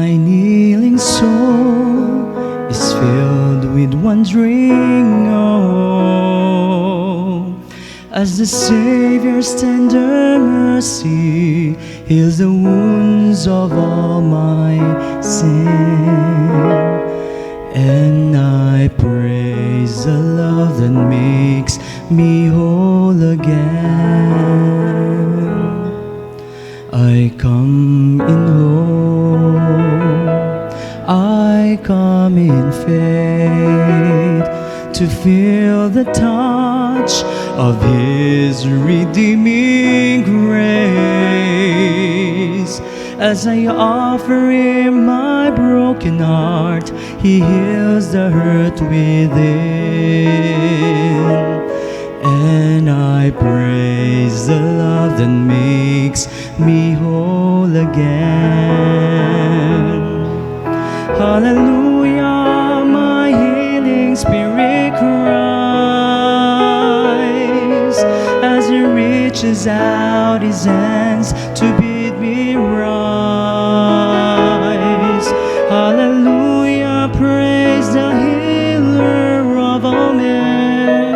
My kneeling soul is filled with wondering awe as the Savior's tender mercy heals the wounds of all my sin. And I praise the love that makes me whole again. I come in hope, I come in faith to feel the touch of His redeeming grace. As I offer Him my broken heart, He heals the hurt within. And I praise the love that makes me whole again. Hallelujah, my healing spirit cries as He reaches out His hands to bid me rise. Hallelujah, praise the healer of all men,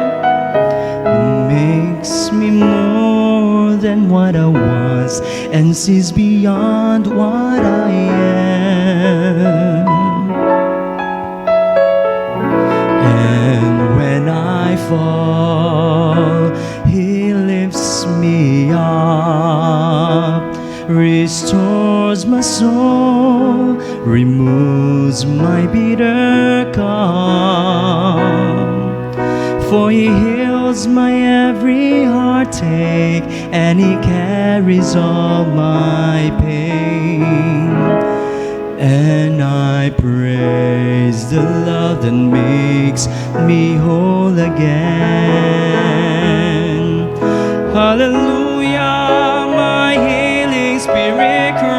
who makes me more than what I was and sees beyond what I am. And when I fall, He lifts me up, restores my soul, removes my bitter cup. For He heals my every heartache, and He carries all my pain. And I praise the love that makes me whole again. Hallelujah, my healing spirit cries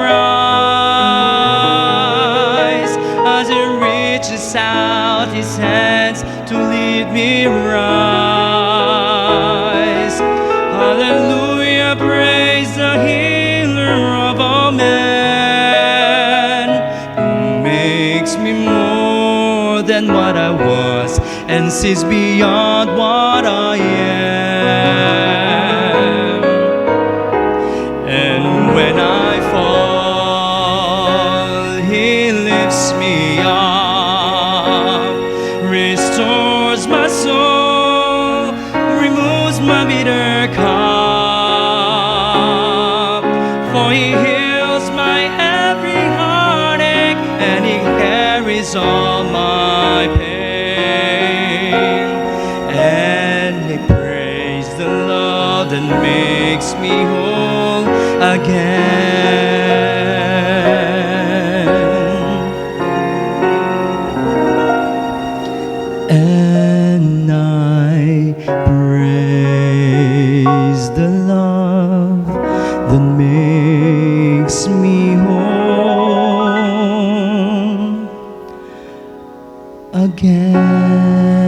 as He reaches out His hands to lead me rise. Hallelujah, praise the healer of all men, who makes me more than what I was and sees beyond what I am. And when I fall, He lifts me up, restores my soul, removes my bitter cup. For He heals my every heartache, and He carries all my pain. And I praise the love that makes me whole again. And I praise the love that makes me whole again.